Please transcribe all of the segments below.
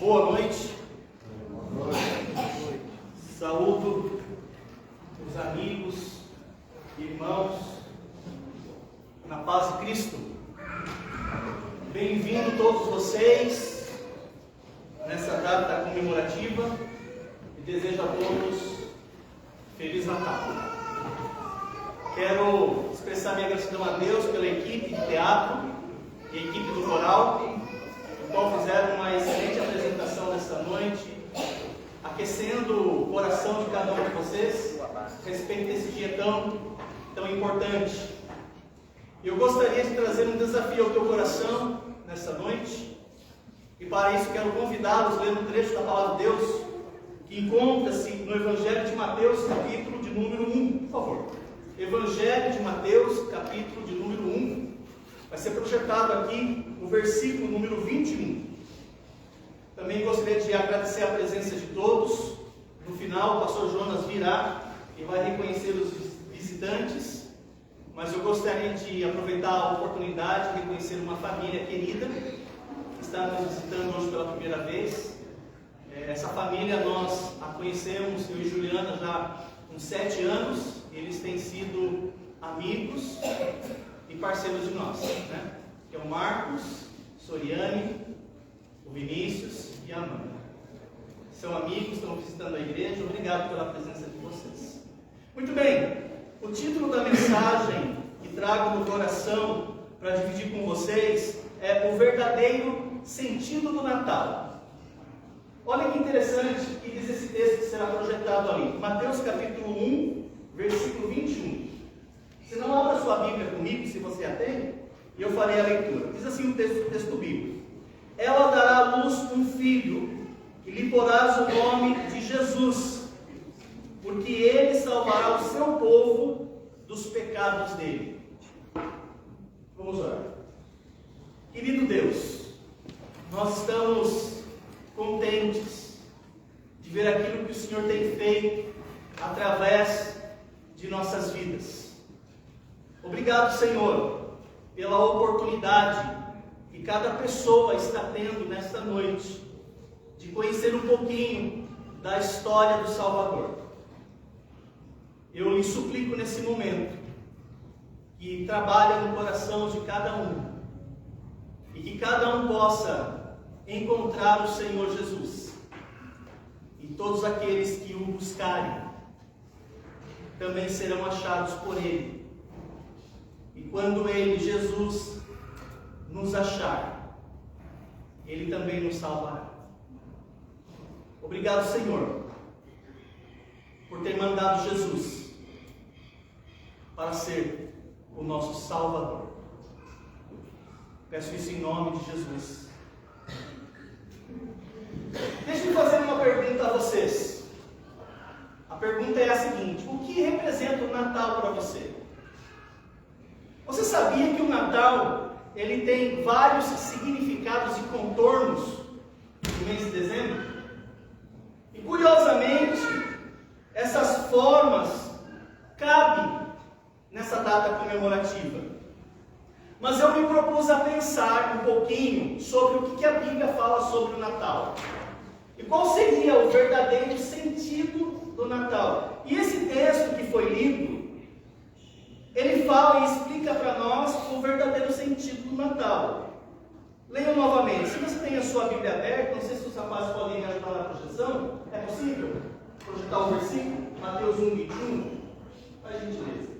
Boa noite. Saúdo os amigos, irmãos, na paz de Cristo. Bem-vindo todos vocês nessa data comemorativa e desejo a todos Feliz Natal. Quero expressar minha gratidão a Deus pela equipe de teatro e equipe do coral, o qual fizeram uma excelente apresentação nesta noite, aquecendo o coração de cada um de vocês a respeito desse dia tão importante. Eu gostaria de trazer um desafio ao teu coração nesta noite, e para isso quero convidá-los a ler um trecho da Palavra de Deus, que encontra-se no Evangelho de Mateus, capítulo de número 1, por favor. Evangelho de Mateus, capítulo de número 1. Vai ser projetado aqui o versículo número 21. Também gostaria de agradecer a presença de todos. No final, o pastor Jonas virá e vai reconhecer os visitantes. Mas eu gostaria de aproveitar a oportunidade de reconhecer uma família querida que está nos visitando hoje pela primeira vez. Essa família nós a conhecemos, eu e Juliana, já há uns 7 anos. Eles têm sido amigos e parceiros de nós, né? Que é o Marcos, Soriane, o Vinícius e a Amanda. São amigos, estão visitando a igreja. Obrigado pela presença de vocês. Muito bem, o título da mensagem que trago no coração para dividir com vocês é o verdadeiro sentido do Natal. Olha que interessante que diz esse texto que será projetado ali. Mateus capítulo 1, versículo 21. Se não, abra sua Bíblia comigo, se você a tem, e eu farei a leitura. Diz assim o texto bíblico: ela dará à luz um filho, e lhe porás o nome de Jesus, porque ele salvará o seu povo dos pecados dele. Vamos orar. Querido Deus, nós estamos contentes de ver aquilo que o Senhor tem feito através de nossas vidas. Obrigado, Senhor, pela oportunidade que cada pessoa está tendo nesta noite de conhecer um pouquinho da história do Salvador. Eu lhe suplico nesse momento que trabalhe no coração de cada um e que cada um possa encontrar o Senhor Jesus, e todos aqueles que o buscarem também serão achados por Ele. E quando Ele, Jesus, nos achar, Ele também nos salvará. Obrigado, Senhor, por ter mandado Jesus para ser o nosso Salvador. Peço isso em nome de Jesus. Deixe-me fazer uma pergunta a vocês. A pergunta é a seguinte: o que representa o Natal para você? Você sabia que o Natal ele tem vários significados e contornos no mês de dezembro? E curiosamente, essas formas cabem nessa data comemorativa. Mas eu me propus a pensar um pouquinho sobre o que a Bíblia fala sobre o Natal. E qual seria o verdadeiro sentido do Natal? E esse texto que foi lido, ele fala e explica para nós o verdadeiro sentido do Natal. Leiam novamente. Se você tem a sua Bíblia aberta, não sei se os rapazes podem me ajudar na projeção. É possível projetar o versículo? Mateus 1, 21. Faz gentileza.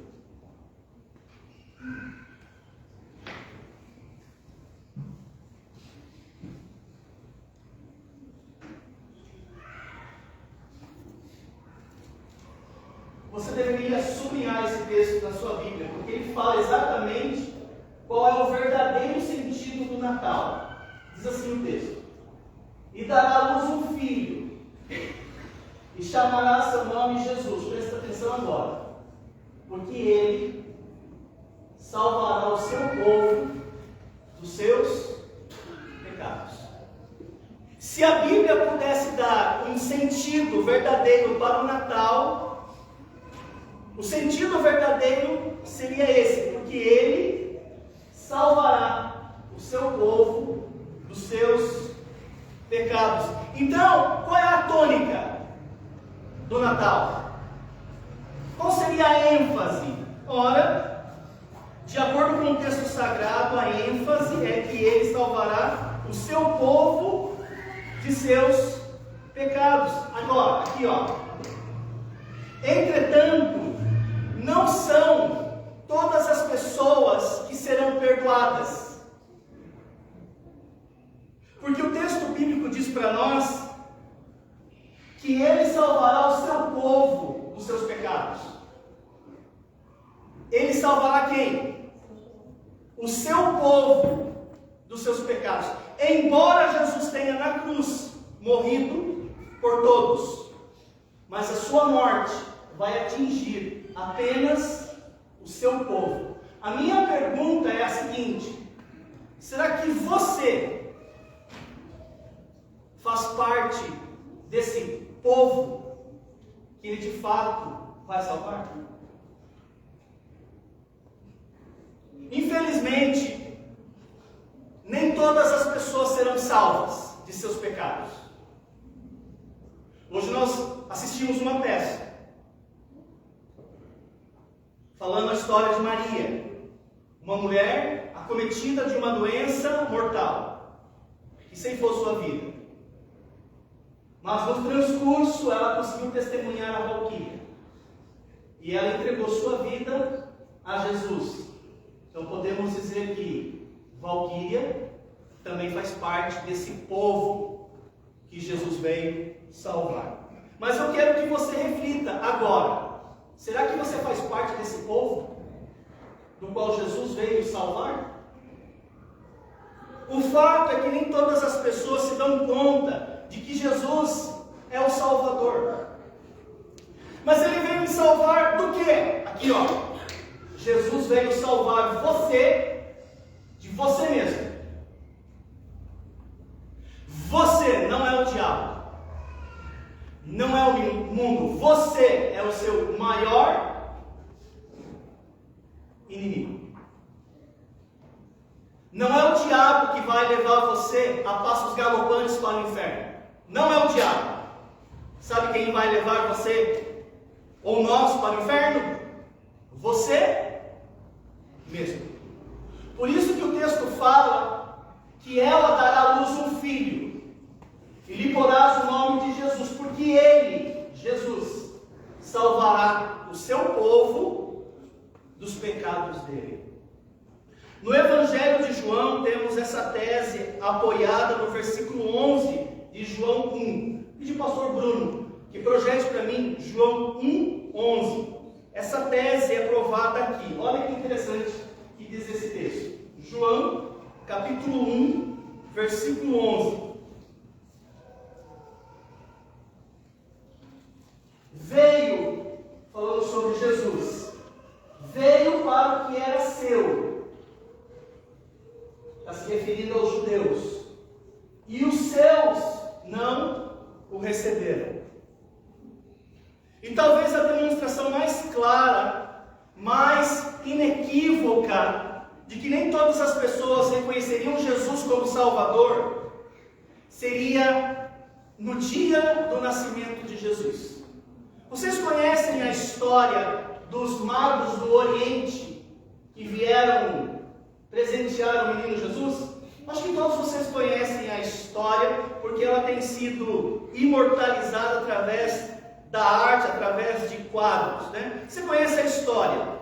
Você deveria sublinhar esse texto na sua Bíblia, porque ele fala exatamente qual é o verdadeiro sentido do Natal. Diz assim o texto: e dará à luz um filho, e chamará seu nome Jesus. Presta atenção agora. Porque ele salvará o seu povo dos seus pecados. Se a Bíblia pudesse dar um sentido verdadeiro para o Natal, o sentido verdadeiro seria esse: porque ele salvará o seu povo dos seus pecados. Então, qual é a tônica do Natal? Qual seria a ênfase? Ora, de acordo com o texto sagrado, a ênfase é que ele salvará o seu povo de seus pecados. Agora, aqui ó. Entretanto, não são todas as pessoas que serão perdoadas. Porque o texto bíblico diz para nós que ele salvará o seu povo dos seus pecados. Ele salvará quem? O seu povo dos seus pecados. Embora Jesus tenha na cruz morrido por todos, mas a sua morte vai atingir apenas o seu povo. A minha pergunta é a seguinte: será que você faz parte desse povo que ele de fato vai salvar? Infelizmente, nem todas as pessoas serão salvas de seus pecados. Hoje nós assistimos uma peça falando a história de Maria, uma mulher acometida de uma doença mortal, que ceifou sua vida. Mas no transcurso ela conseguiu testemunhar a Valquíria, e ela entregou sua vida a Jesus. Então podemos dizer que Valquíria também faz parte desse povo que Jesus veio salvar. Mas eu quero que você reflita agora: será que você faz parte desse povo do qual Jesus veio salvar? O fato é que nem todas as pessoas se dão conta de que Jesus é o Salvador. Mas ele veio me salvar do quê? Aqui ó, Jesus veio salvar você de você mesmo. Você não é o diabo, não é o mundo. Você é o seu maior inimigo. Não é o diabo que vai levar você a passos galopantes para o inferno. Não é o diabo. Sabe quem vai levar você ou nós para o inferno? Você mesmo. Por isso que o texto fala que ela dará à luz um filho, e lhe porás o nome de Jesus, porque ele, Jesus, salvará o seu povo dos pecados dele. No Evangelho de João temos essa tese apoiada no versículo 11 de João 1. Pedi ao pastor Bruno que projete para mim João 1, 11. Essa tese é provada aqui. Olha que interessante que diz esse texto. João, capítulo 1, versículo 11. Veio, falando sobre Jesus, veio para o que era seu, está se referindo aos judeus, e os seus não o receberam. E talvez a demonstração mais clara, mais inequívoca, de que nem todas as pessoas reconheceriam Jesus como Salvador, seria no dia do nascimento de Jesus. Vocês conhecem a história dos magos do Oriente que vieram presentear o menino Jesus? Acho que todos vocês conhecem a história, porque ela tem sido imortalizada através da arte, através de quadros, né? Você conhece a história.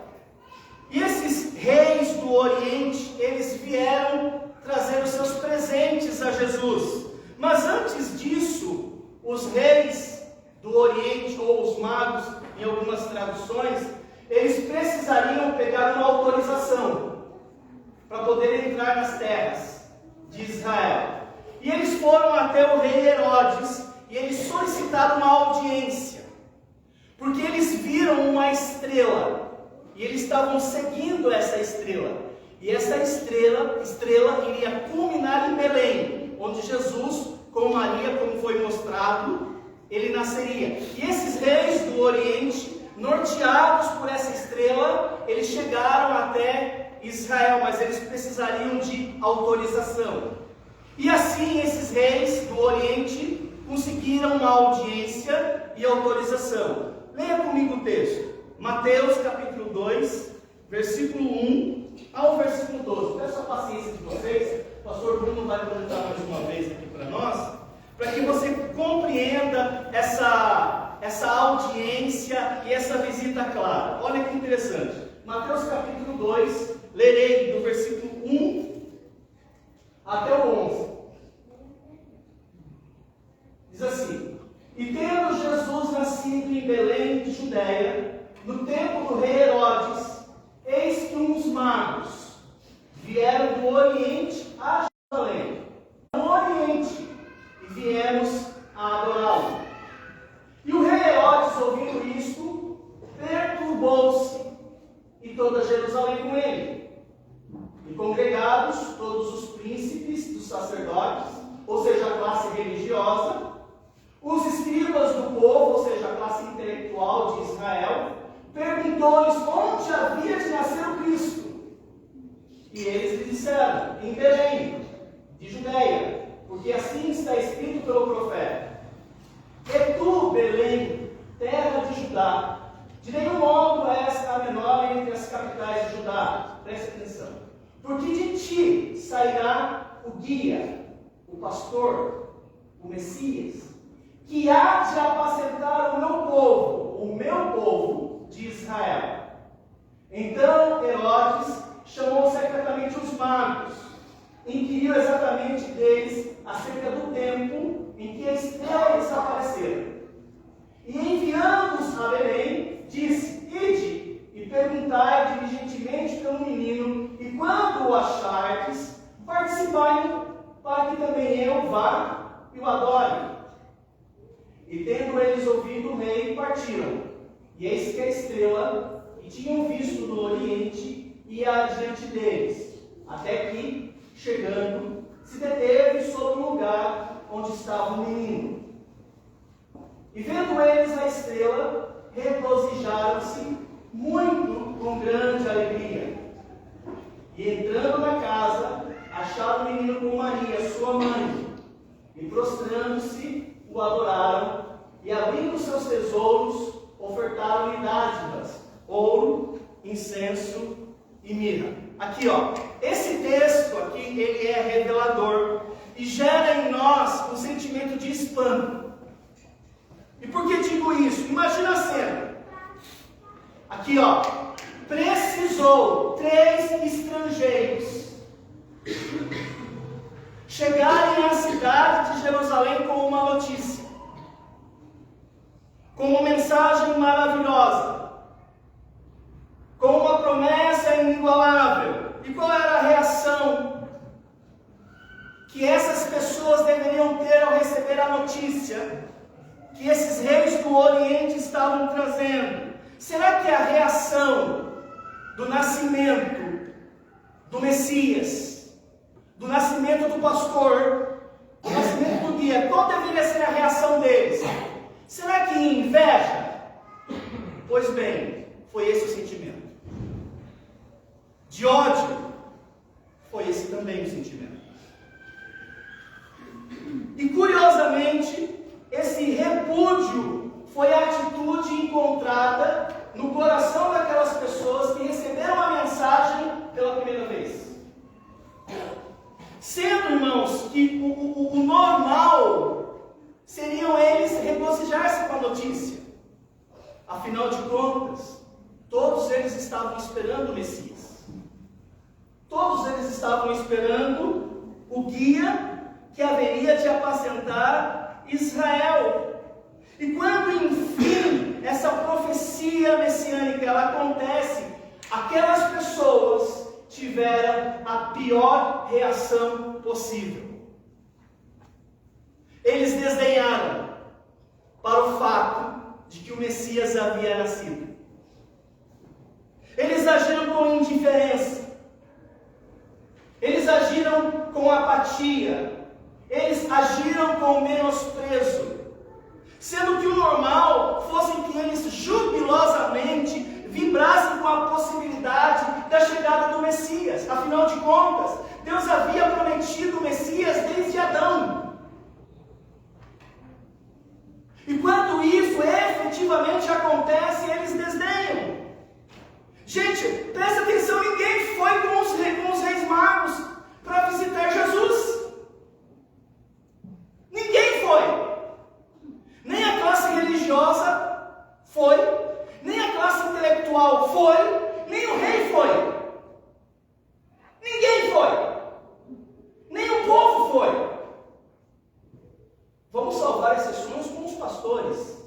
E esses reis do Oriente, eles vieram trazer os seus presentes a Jesus. Mas antes disso, os reis do Oriente, ou os magos, em algumas traduções, eles precisariam pegar uma autorização para poder entrar nas terras de Israel. E eles foram até o rei Herodes e eles solicitaram uma audiência, porque eles viram uma estrela e eles estavam seguindo essa estrela. E essa estrela iria culminar em Belém, onde Jesus, com Maria, como foi mostrado, ele nasceria. E esses reis do Oriente, norteados por essa estrela, eles chegaram até Israel, mas eles precisariam de autorização. E assim esses reis do Oriente conseguiram uma audiência e autorização. Leia comigo o texto. Mateus capítulo 2, versículo 1 ao versículo 12. Peço a paciência de vocês. O pastor Bruno vai comentar mais uma vez aqui para nós, para que você compreenda essa audiência e essa visita clara. Olha que interessante. Mateus capítulo 2, lerei do versículo 1 até o 11. Diz assim: E tendo Jesus nascido em Belém de Judeia, no tempo do rei Herodes, eis que uns magos vieram do Oriente a Jerusalém, no Oriente, e viemos a adorá-lo. E o rei Herodes, ouvindo isto, perturbou-se, e toda Jerusalém com ele. E congregados todos os príncipes dos sacerdotes, ou seja, a classe religiosa, os escribas do povo, ou seja, a classe intelectual de Israel, perguntou-lhes onde havia de nascer o Cristo. E eles lhe disseram: em Belém, de Judeia, porque assim está escrito pelo profeta: E tu, Belém, terra de Judá, de nenhum modo és a menor entre as capitais de Judá. Preste atenção. Porque de ti sairá o guia, o pastor, o Messias, que há de apacentar o meu povo de Israel. Então Herodes chamou secretamente os magos, inquiriu exatamente deles acerca do tempo em que a estrela lhes aparecera. E enviando-os a Belém, disse: Ide e perguntai diligentemente pelo menino, e quando o achardes, participai, para que também eu vá e o adore. E tendo eles ouvido o rei, partiram. E eis que a estrela, que tinham visto no oriente, ia adiante deles, até que, chegando, se deteve sobre o lugar onde estava o menino. E vendo eles a estrela, regozijaram-se muito com grande alegria. E entrando na casa, acharam o menino com Maria, sua mãe, e prostrando-se, o adoraram, e abrindo seus tesouros, ofertaram-lhe dádivas, ouro, incenso e mirra. Aqui, ó, esse texto aqui, ele é revelador e gera em nós um sentimento de espanto. E por que digo isso? Imagina a cena. Aqui, ó, precisou 3 estrangeiros chegarem à cidade de Jerusalém com uma notícia, com uma mensagem maravilhosa, com uma promessa inigualável. E qual era a reação que essas pessoas deveriam ter ao receber a notícia que esses reis do Oriente estavam trazendo? Será que a reação do nascimento do Messias, do nascimento do pastor, do nascimento do guia, qual deveria ser a reação deles? Será que inveja? Pois bem, foi esse o sentimento. De ódio? Foi esse também o sentimento. E curiosamente, esse repúdio foi a atitude encontrada no coração daquelas pessoas que receberam a mensagem pela primeira vez. Sendo, irmãos, que o normal seriam eles regozijar-se com a notícia. Afinal de contas, todos eles estavam esperando o Messias. Todos eles estavam esperando o guia que haveria de apacentar Israel. E quando, enfim, essa profecia messiânica ela acontece, aquelas pessoas tiveram a pior reação possível. Eles desdenharam para o fato de que o Messias havia nascido. Eles agiram com indiferença. Eles agiram com apatia. Eles agiram com menosprezo. Sendo que o normal fosse que eles jubilosamente vibrassem com a possibilidade da chegada do Messias. Afinal de contas, Deus havia prometido o Messias desde Adão. E quando isso efetivamente acontece, eles desdenham. Gente, presta atenção, ninguém foi com os reis magos para visitar Jesus. Ninguém foi. Nem a classe religiosa foi, nem a classe intelectual foi, nem o rei foi. Ninguém foi. Nem o povo foi. Vamos salvar esses sonhos com os pastores,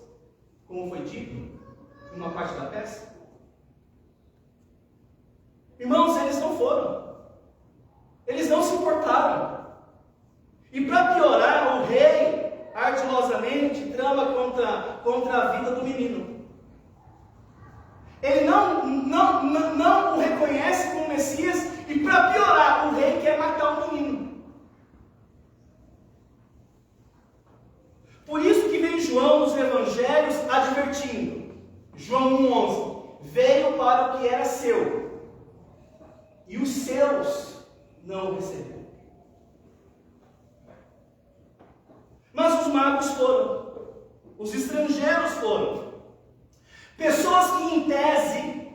como foi dito em uma parte da peça. Irmãos, eles não foram. Eles não se importaram. E para piorar, o rei ardilosamente trama contra a vida do menino. Ele não o reconhece como Messias, e para piorar, o rei quer matar o menino. Por isso que vem João nos evangelhos advertindo. João 1,11. Veio para o que era seu, e os seus não o receberam. Mas os magos foram. Os estrangeiros foram. Pessoas que, em tese,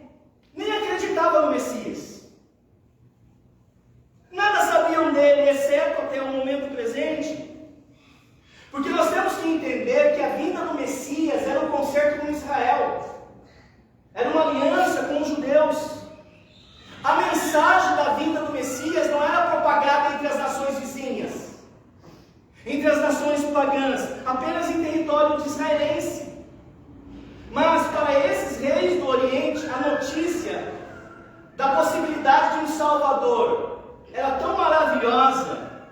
nem acreditavam no Messias. Nada sabiam dele, exceto até o momento presente. Porque nós temos que entender que a vinda do Messias era um concerto com Israel. Era uma aliança com os judeus. A mensagem da vinda do Messias não era propagada entre as nações vizinhas, entre as nações pagãs, apenas em território israelense. Mas para esses reis do Oriente, a notícia da possibilidade de um Salvador era tão maravilhosa,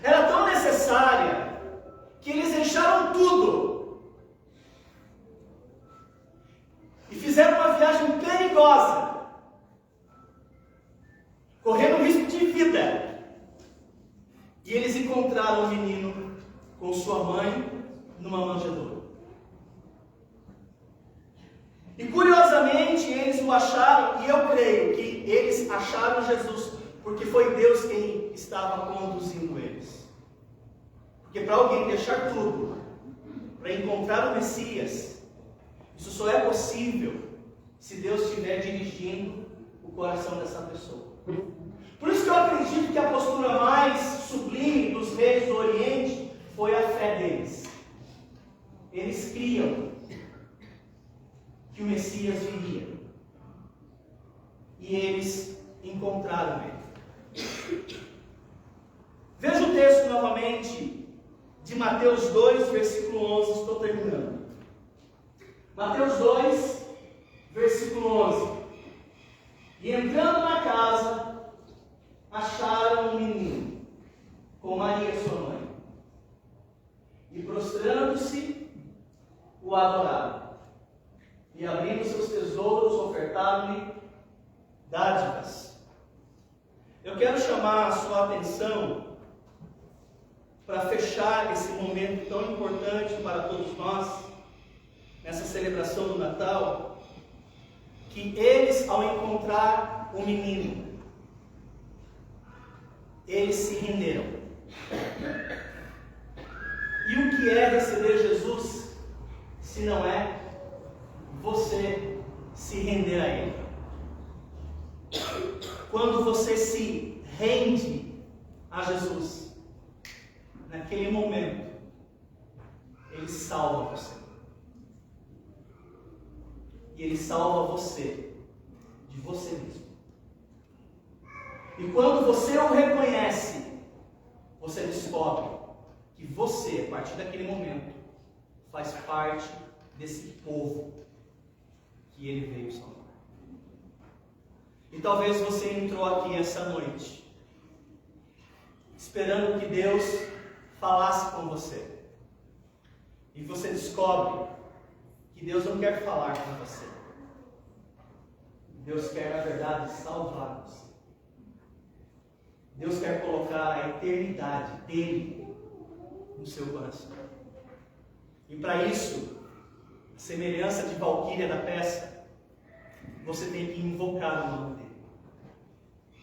era tão necessária, que eles deixaram tudo e fizeram uma viagem perigosa, correndo risco de vida. E eles encontraram o menino com sua mãe numa manjedoura. E curiosamente eles o acharam, e eu creio que eles acharam Jesus, porque foi Deus quem estava conduzindo eles. Porque para alguém deixar tudo, para encontrar o Messias, isso só é possível se Deus estiver dirigindo o coração dessa pessoa. Por isso que eu acredito que a postura mais sublime dos reis do Oriente foi a fé deles. Eles criam que o Messias viria. E eles encontraram ele. Veja o texto novamente de Mateus 2, versículo 11. Estou terminando. Mateus 2, versículo 11. E entrando na casa, acharam um menino com Maria sua mãe, e prostrando-se, o adoraram, e abrindo seus tesouros, ofertaram-lhe dádivas. Eu quero chamar a sua atenção para fechar esse momento tão importante para todos nós, nessa celebração do Natal, que eles, ao encontrar o menino, eles se renderam. E o que é receber Jesus, se não é você se render a Ele? Quando você se rende a Jesus, naquele momento, Ele salva você. E Ele salva você de você mesmo. E quando você o reconhece, você descobre que você, a partir daquele momento, faz parte desse povo que Ele veio salvar. E talvez você entrou aqui essa noite, esperando que Deus falasse com você. E você descobre que Deus não quer falar com você. Deus quer, na verdade, salvar você. Deus quer colocar a eternidade dele no seu coração. E para isso, a semelhança de Valquíria da peça, você tem que invocar o nome dele.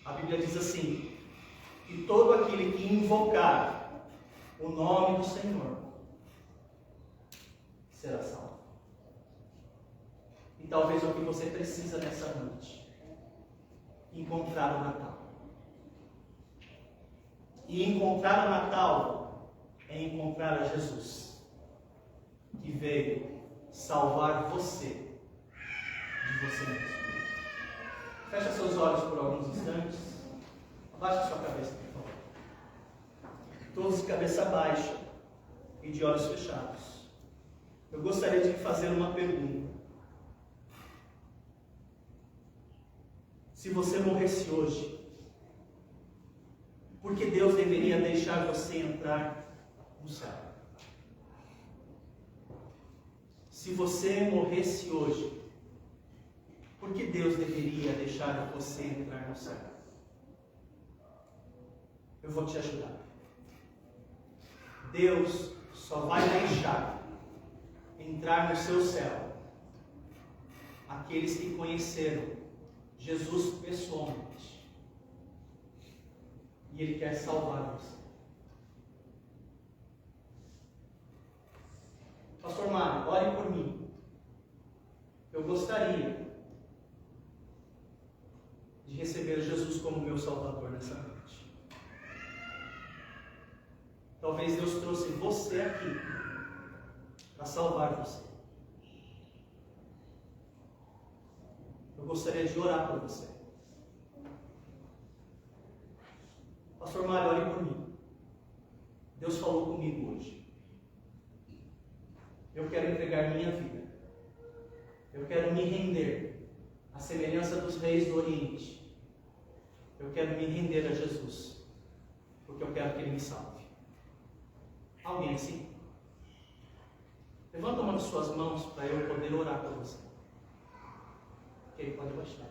A Bíblia diz assim: que todo aquele que invocar o nome do Senhor será salvo. E talvez é o que você precisa nessa noite: encontrar o Natal. E encontrar o Natal é encontrar a Jesus, que veio salvar você de você mesmo. Feche seus olhos por alguns instantes. Abaixe sua cabeça, por favor. Todos de cabeça baixa e de olhos fechados. Eu gostaria de fazer uma pergunta. Se você morresse hoje, por que Deus deveria deixar você entrar no céu? Se você morresse hoje, por que Deus deveria deixar você entrar no céu? Eu vou te ajudar. Deus só vai deixar entrar no seu céu aqueles que conheceram Jesus pessoalmente. E Ele quer salvar você. Pastor Mário, ore por mim. Eu gostaria de receber Jesus como meu Salvador nessa noite. Talvez Deus trouxe você aqui para salvar você. Eu gostaria de orar por você. Pastor Mário, ore por mim. Deus falou comigo hoje. Eu quero entregar minha vida. Eu quero me render à semelhança dos reis do Oriente. Eu quero me render a Jesus, porque eu quero que Ele me salve. Alguém assim? Levanta uma de suas mãos para eu poder orar por você. Ok, pode baixar.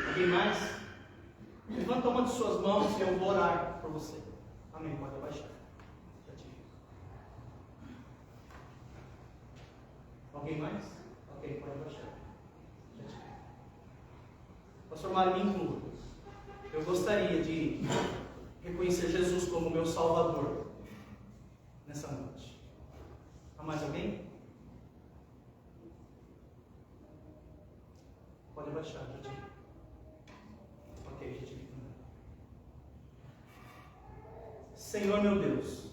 Alguém mais? Levanta uma de suas mãos e eu vou orar por você. Amém, pode abaixar. Alguém mais? Ok, pode abaixar. Pastor Mário, me inclua. Eu gostaria de reconhecer Jesus como meu Salvador nessa noite. Há mais alguém? Pode abaixar, gente. Ok, gente. Senhor meu Deus,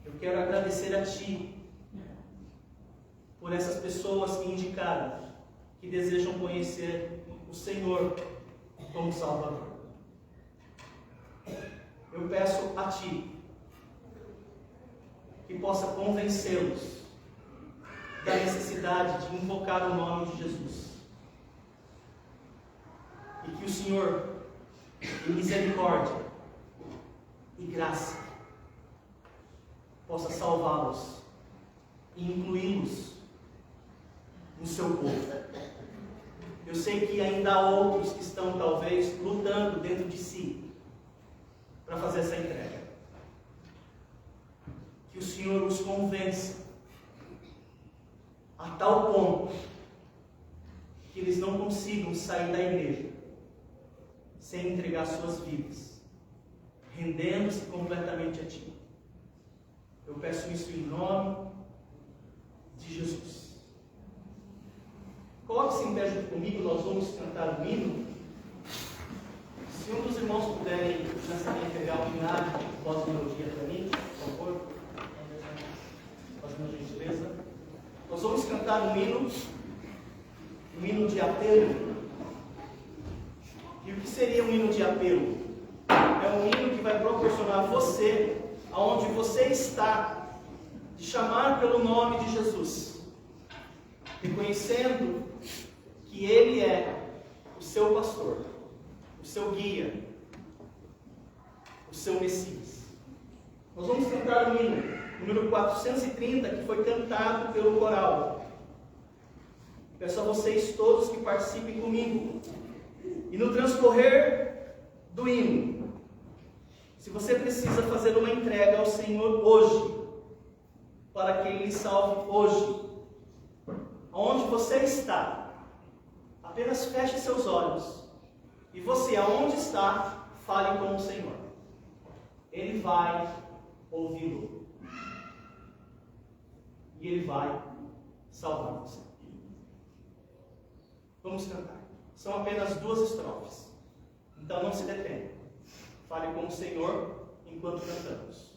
eu quero agradecer a Ti por essas pessoas que indicaram que desejam conhecer o Senhor como Salvador. Eu peço a Ti que possa convencê-los da necessidade de invocar o nome de Jesus. E que o Senhor, em misericórdia e graça, possa salvá-los e incluí-los no seu povo. Eu sei que ainda há outros que estão talvez lutando dentro de si para fazer essa entrega. Que o Senhor os convença a tal ponto que eles não consigam sair da igreja sem entregar suas vidas, rendendo-se completamente a Ti. Eu peço isso em nome de Jesus. Coloque-se em pé junto comigo, nós vamos cantar o hino. Se um dos irmãos puderem pegar o hinário de pós-melodia para mim, por favor, fazendo a gentileza. Nós vamos cantar um hino de apelo. E o que seria um hino de apelo? É um hino que vai proporcionar a você, aonde você está, de chamar pelo nome de Jesus, reconhecendo que Ele é o seu pastor, o seu guia, o seu Messias. Nós vamos cantar o hino, número 430, que foi cantado pelo coral. Peço a vocês todos que participem comigo. E no transcorrer do hino, se você precisa fazer uma entrega ao Senhor hoje, para que Ele lhe salve hoje, aonde você está, apenas feche seus olhos. E você, aonde está, fale com o Senhor. Ele vai ouvi-lo. e Ele vai salvar você. Vamos cantar. São apenas 2 estrofes. Então não se detenha. Fale com o Senhor enquanto cantamos.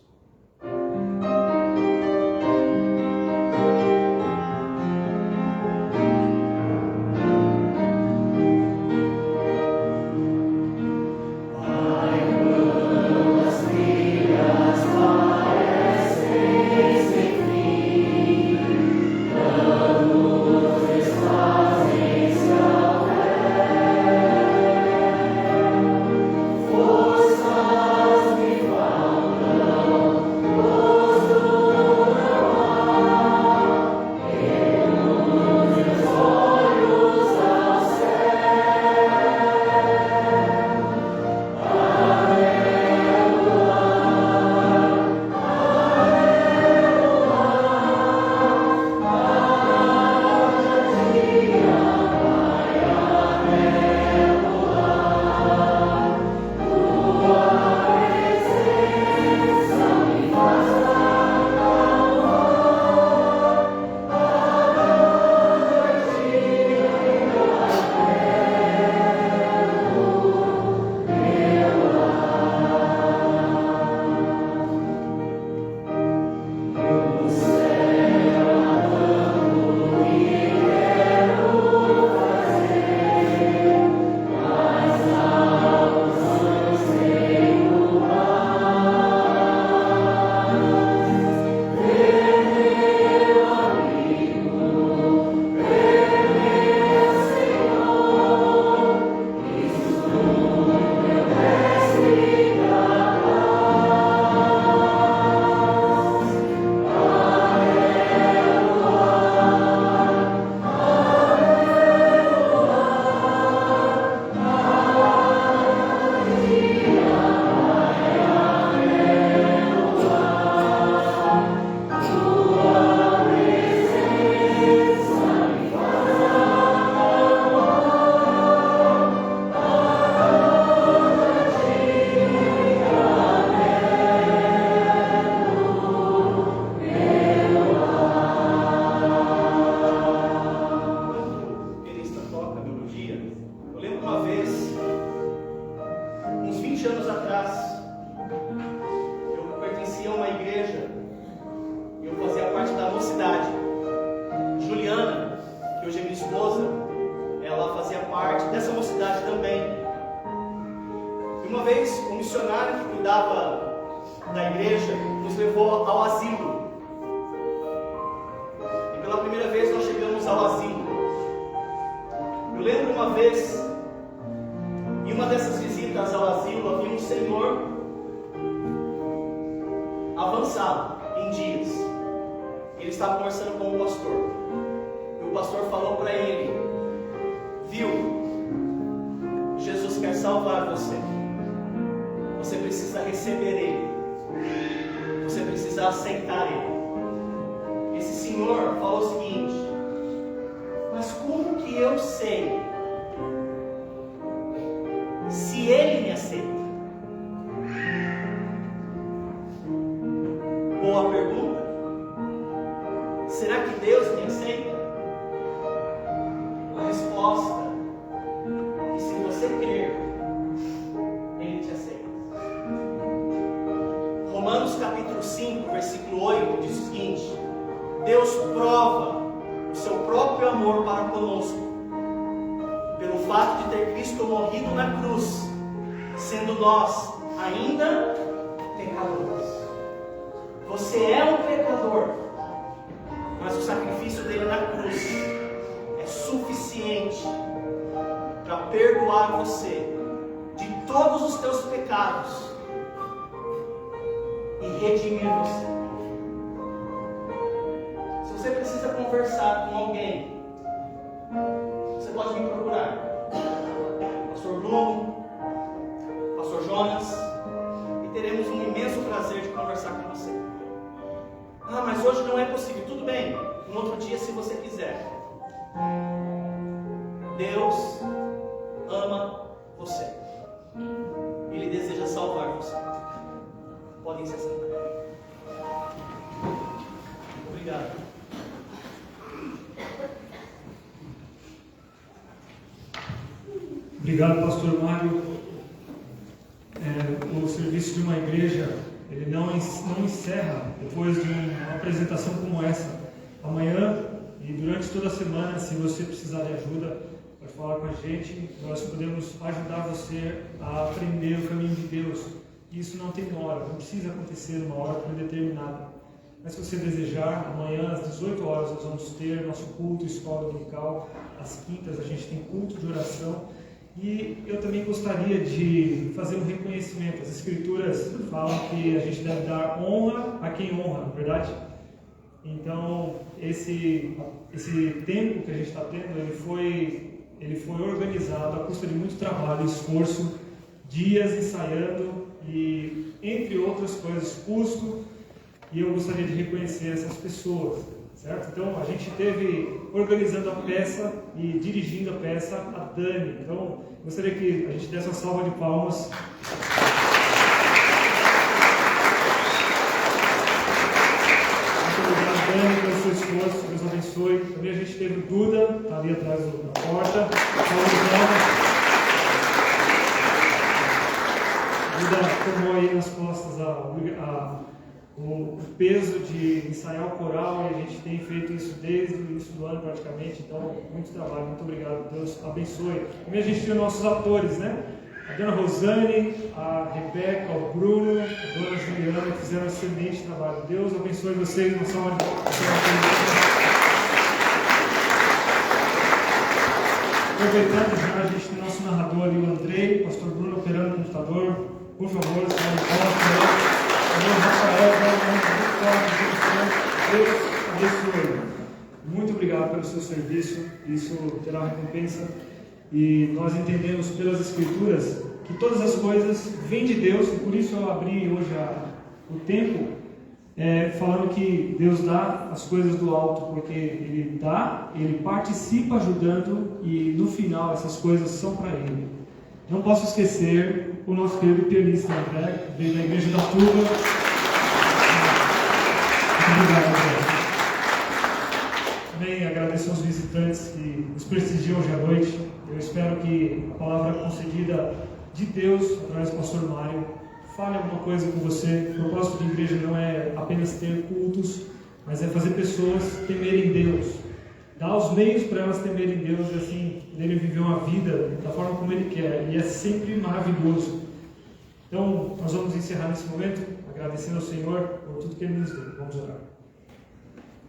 Romanos capítulo 5, versículo 8 diz o seguinte: Deus prova o seu próprio amor para conosco, pelo fato de ter Cristo morrido na cruz, sendo nós ainda pecadores. Você é um pecador, mas o sacrifício dele na cruz é suficiente para perdoar você de todos os teus pecados e redimir você. Se você precisa conversar com alguém, você pode me procurar. Pastor Bruno, Pastor Jonas, e teremos um imenso prazer de conversar com você. Ah, mas hoje não é possível. Tudo bem, um outro dia se você quiser. Deus ama você. Ele deseja salvar você. Podem se assentar. Obrigado. Obrigado, pastor Mário. O serviço de uma igreja, ele não encerra depois de uma apresentação como essa. Amanhã e durante toda a semana, se você precisar de ajuda, pode falar com a gente. Nós podemos ajudar você a aprender o caminho de Deus. Isso não tem hora, não precisa acontecer numa hora predeterminada. Mas se você desejar, amanhã às 18 horas nós vamos ter nosso culto escola dominical. Às quintas a gente tem culto de oração. E eu também gostaria de fazer um reconhecimento. As Escrituras falam que a gente deve dar honra a quem honra, não é verdade? Então, esse tempo que a gente está tendo, ele foi organizado à custa de muito trabalho e esforço, dias ensaiando e, entre outras coisas, custo. E eu gostaria de reconhecer essas pessoas, certo? Então, a gente teve organizando a peça e dirigindo a peça a Dani. Então, gostaria que a gente desse uma salva de palmas. Muito obrigado, Dani, pelo seu esforço. Deus abençoe. Também a gente teve o Duda, está ali atrás da porta. Duda tomou aí nas costas o peso de ensaiar o coral, e a gente tem feito isso desde o início do ano praticamente. Então, muito trabalho, muito obrigado, Deus abençoe. Também a gente tem os nossos atores, né? A dona Rosane, a Rebeca, o Bruno, a dona Juliana, que fizeram um excelente trabalho. Deus abençoe vocês, uma salva de Aproveitando já, a gente tem nosso narrador ali, o Andrei, o pastor Bruno operando no computador. Por favor, Rafael, Deus abençoe. Muito obrigado pelo seu serviço, isso terá recompensa. E nós entendemos pelas Escrituras que todas as coisas vêm de Deus, e por isso eu abri hoje o tempo falando que Deus dá as coisas do alto, porque Ele dá, Ele participa ajudando, e no final essas coisas são para Ele. Não posso esquecer o nosso querido pianista André, que veio da igreja da Tuba. Muito obrigado, André. Também agradeço aos visitantes que nos prestigiam hoje à noite. Eu espero que a palavra concedida de Deus, através do pastor Mário, fale alguma coisa com você. O propósito de igreja não é apenas ter cultos, mas é fazer pessoas temerem Deus. Dar os meios para elas temerem Deus e assim poderem viver uma vida da forma como Ele quer. E é sempre maravilhoso. Então, nós vamos encerrar nesse momento, agradecendo ao Senhor por tudo que Ele nos deu. Vamos orar.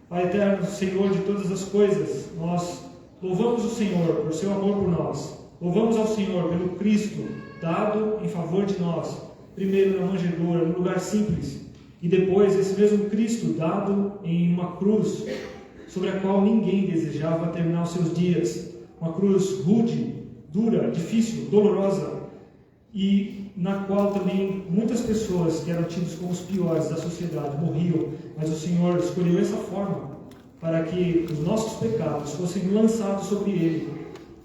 Pai eterno, Senhor de todas as coisas, nós louvamos o Senhor por seu amor por nós. Louvamos ao Senhor pelo Cristo dado em favor de nós. Primeiro na manjedoura, num lugar simples. E depois esse mesmo Cristo dado em uma cruz, sobre a qual ninguém desejava terminar os seus dias. Uma cruz rude, dura, difícil, dolorosa, e na qual também muitas pessoas que eram tidas como os piores da sociedade morriam, mas o Senhor escolheu essa forma para que os nossos pecados fossem lançados sobre Ele,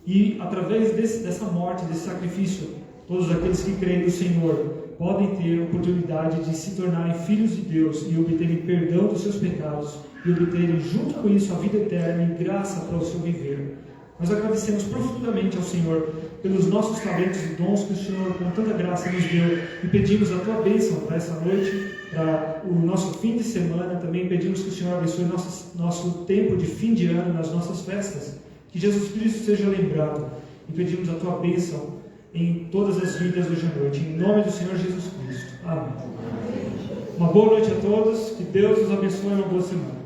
e através dessa morte, desse sacrifício, todos aqueles que creem no Senhor podem ter a oportunidade de se tornarem filhos de Deus e obterem perdão dos seus pecados e obterem junto com isso a vida eterna e graça para o seu viver. Nós agradecemos profundamente ao Senhor pelos nossos talentos e dons que o Senhor com tanta graça nos deu, e pedimos a Tua bênção para essa noite, para o nosso fim de semana. Também pedimos que o Senhor abençoe nosso tempo de fim de ano, nas nossas festas, que Jesus Cristo seja lembrado, e pedimos a Tua bênção em todas as vidas hoje à noite, em nome do Senhor Jesus Cristo. Amém. Uma boa noite a todos, que Deus os abençoe e uma boa semana.